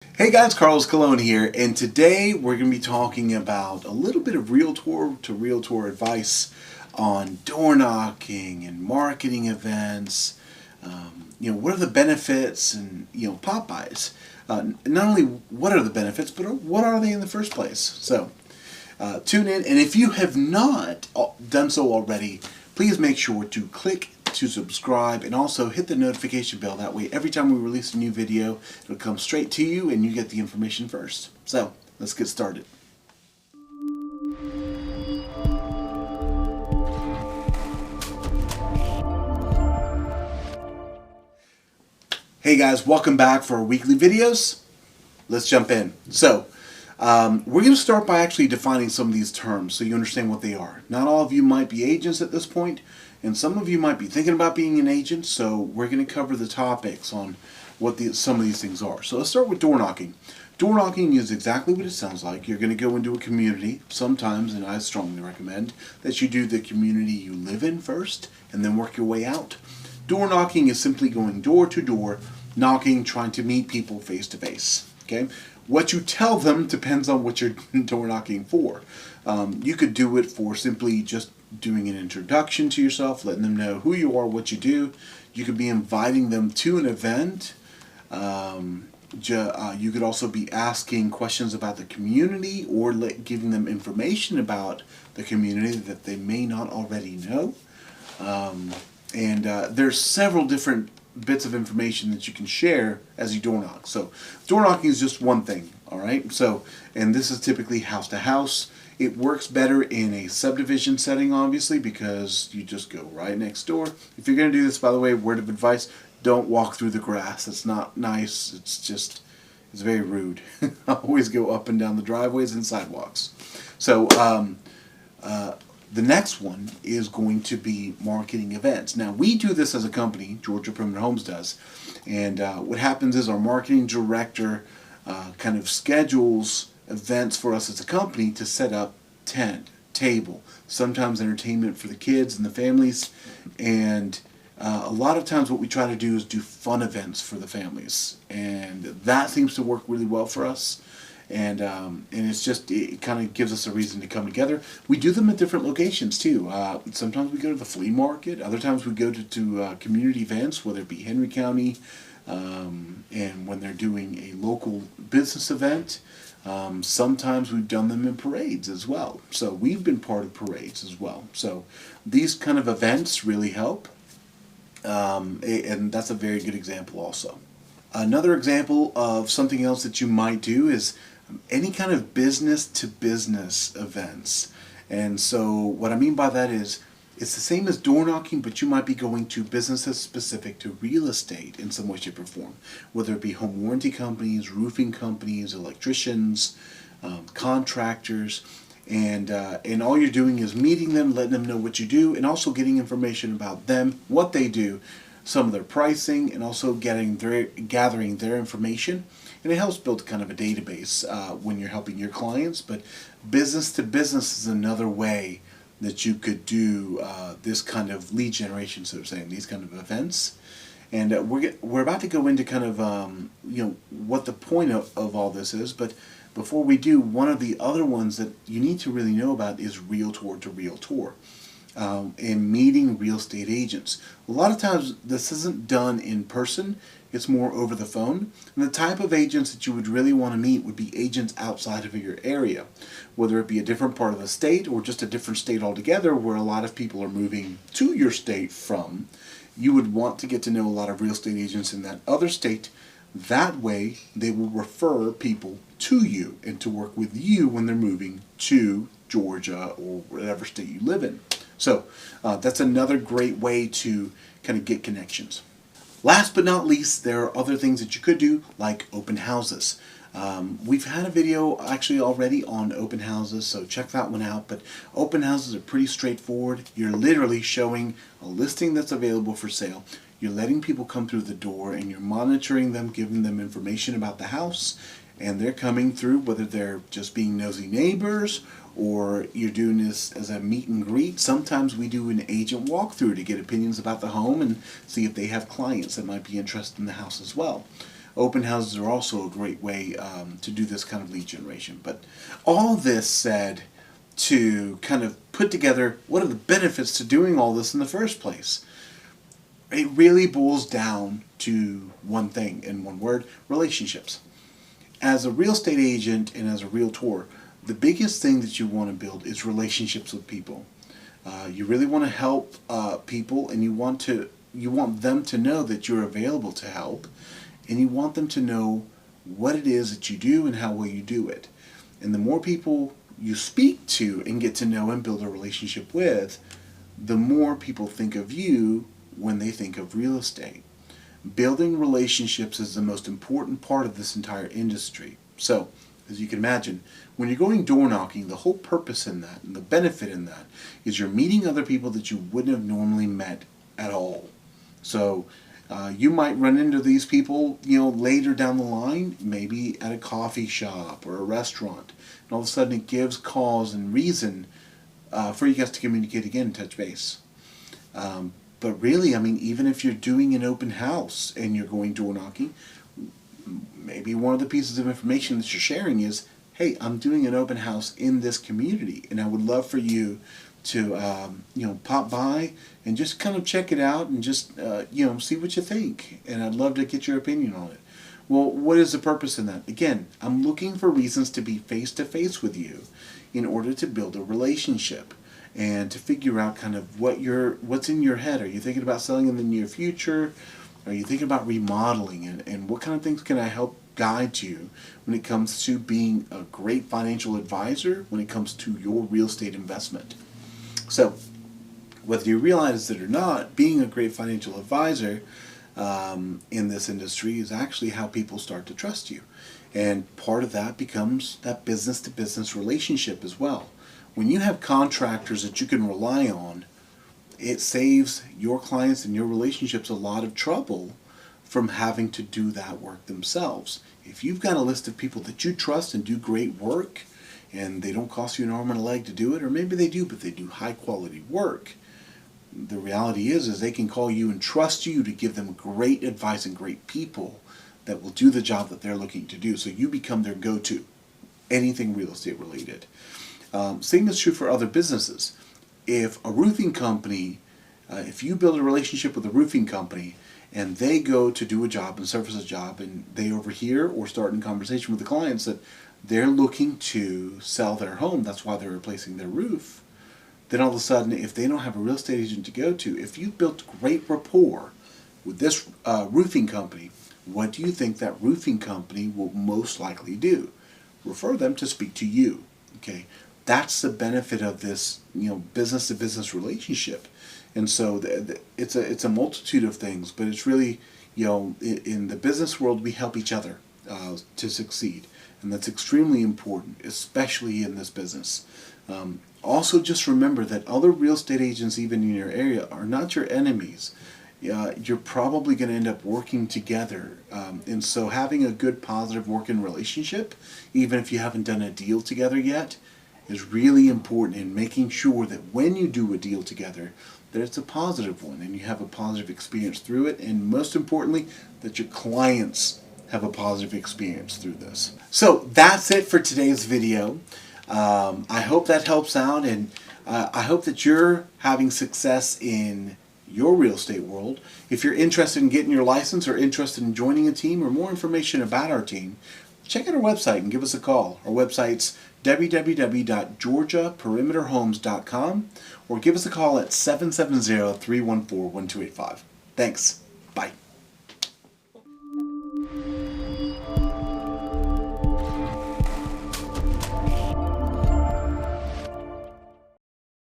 Hey guys, Carlos Colon here, and today we're going to be talking about a little bit of Realtor to Realtor advice on door knocking and marketing events. What are the benefits and, pop-bys. Not only what are the benefits, but what are they in the first place? So, tune in, and if you have not done so already, please make sure to click to subscribe and also hit the notification bell. That way every time we release a new video, it'll come straight to you and you get the information first. So let's get started. Hey guys, welcome back for our weekly videos. Let's jump in. So we're going to start by actually defining some of these terms so you understand what they are. Not all of you might be agents at this point, and some of you might be thinking about being an agent, so we're going to cover the topics on what some of these things are. So let's start with door knocking. Door knocking is exactly what it sounds like. You're going to go into a community sometimes, and I strongly recommend that you do the community you live in first and then work your way out. Door knocking is simply going door to door, knocking, trying to meet people face to face. Okay? What you tell them depends on what you're door knocking for. You could do it for simply just doing an introduction to yourself, letting them know who you are, what you do. You could be inviting them to an event. You could also be asking questions about the community or giving them information about the community that they may not already know. There's several different bits of information that you can share as you door knock. So door knocking is just one thing, all right? So, and this is typically house to house. It works better in a subdivision setting, obviously, because you just go right next door. If you're going to do this, by the way, word of advice, don't walk through the grass. It's not nice. It's very rude. Always go up and down the driveways and sidewalks. So the next one is going to be marketing events. Now, we do this as a company, Georgia Perimeter Homes does, and what happens is our marketing director kind of schedules events for us as a company to set up tent, table, sometimes entertainment for the kids and the families, and a lot of times what we try to do is do fun events for the families, and that seems to work really well for us. And it kind of gives us a reason to come together. We do them at different locations too. Sometimes we go to the flea market. Other times we go to community events, whether it be Henry County, and when they're doing a local business event. Sometimes we've done them in parades as well. So we've been part of parades as well. So these kind of events really help. And that's a very good example also. Another example of something else that you might do is any kind of business to business events. And so what I mean by that is it's the same as door knocking, but you might be going to businesses specific to real estate in some way, shape, or form. Whether it be home warranty companies, roofing companies, electricians, contractors, and all you're doing is meeting them, letting them know what you do, and also getting information about them, what they do, some of their pricing, and also gathering their information. And it helps build kind of a database when you're helping your clients. But business to business is another way that you could do this kind of lead generation, so to say, these kind of events. And we're about to go into kind of what the point of all this is. But before we do, one of the other ones that you need to really know about is Realtor to Realtor. And meeting real estate agents. A lot of times this isn't done in person, it's more over the phone. And the type of agents that you would really want to meet would be agents outside of your area, whether it be a different part of the state or just a different state altogether where a lot of people are moving to your state from. You would want to get to know a lot of real estate agents in that other state. That way they will refer people to you and to work with you when they're moving to Georgia or whatever state you live in. So that's another great way to kind of get connections. Last but not least, there are other things that you could do, like open houses. We've had a video actually already on open houses, so check that one out. But open houses are pretty straightforward. You're literally showing a listing that's available for sale. You're letting people come through the door and you're monitoring them, giving them information about the house. And they're coming through, whether they're just being nosy neighbors or you're doing this as a meet and greet. Sometimes we do an agent walkthrough to get opinions about the home and see if they have clients that might be interested in the house as well. Open houses are also a great way to do this kind of lead generation. But all this said, to kind of put together what are the benefits to doing all this in the first place. It really boils down to one thing, in one word: relationships. As a real estate agent and as a realtor, the biggest thing that you want to build is relationships with people. You really want to help people, and you want them to know that you're available to help, and you want them to know what it is that you do and how well you do it. And the more people you speak to and get to know and build a relationship with, the more people think of you when they think of real estate. Building relationships is the most important part of this entire industry. So, as you can imagine, when you're going door knocking, the whole purpose in that and the benefit in that is you're meeting other people that you wouldn't have normally met at all. So you might run into these people, later down the line, maybe at a coffee shop or a restaurant, and all of a sudden it gives cause and reason for you guys to communicate again and touch base. But really, even if you're doing an open house and you're going door knocking, maybe one of the pieces of information that you're sharing is, hey, I'm doing an open house in this community, and I would love for you to pop by and just kind of check it out and just see what you think, and I'd love to get your opinion on it. Well, what is the purpose in that? Again, I'm looking for reasons to be face to face with you in order to build a relationship and to figure out kind of what's in your head. Are you thinking about selling in the near future? Are you thinking about remodeling? And what kind of things can I help guide you when it comes to being a great financial advisor when it comes to your real estate investment? So, whether you realize it or not, being a great financial advisor in this industry is actually how people start to trust you. And part of that becomes that business-to-business relationship as well. When you have contractors that you can rely on, it saves your clients and your relationships a lot of trouble from having to do that work themselves. If you've got a list of people that you trust and do great work, and they don't cost you an arm and a leg to do it, or maybe they do, but they do high quality work, the reality is they can call you and trust you to give them great advice and great people that will do the job that they're looking to do. So you become their go-to, anything real estate related. Same is true for other businesses. If a roofing company, if you build a relationship with a roofing company and they go to do a job and service a job, and they overhear or start in conversation with the clients that they're looking to sell their home, that's why they're replacing their roof, then all of a sudden, if they don't have a real estate agent to go to, if you've built great rapport with this roofing company, what do you think that roofing company will most likely do? Refer them to speak to you. Okay, that's the benefit of this, business-to-business relationship. And so it's a multitude of things, but it's really, in the business world, we help each other to succeed, and that's extremely important, especially in this business. Also, just remember that other real estate agents, even in your area, are not your enemies. You're probably going to end up working together. And so having a good, positive working relationship, even if you haven't done a deal together yet, is really important in making sure that when you do a deal together, that it's a positive one and you have a positive experience through it, and most importantly, that your clients have a positive experience through this. So that's it for today's video. I hope that helps out, and I hope that you're having success in your real estate world. If you're interested in getting your license or interested in joining a team or more information about our team, check out our website and give us a call. Our website's www.georgiaperimeterhomes.com, or give us a call at 770-314-1285. Thanks. Bye.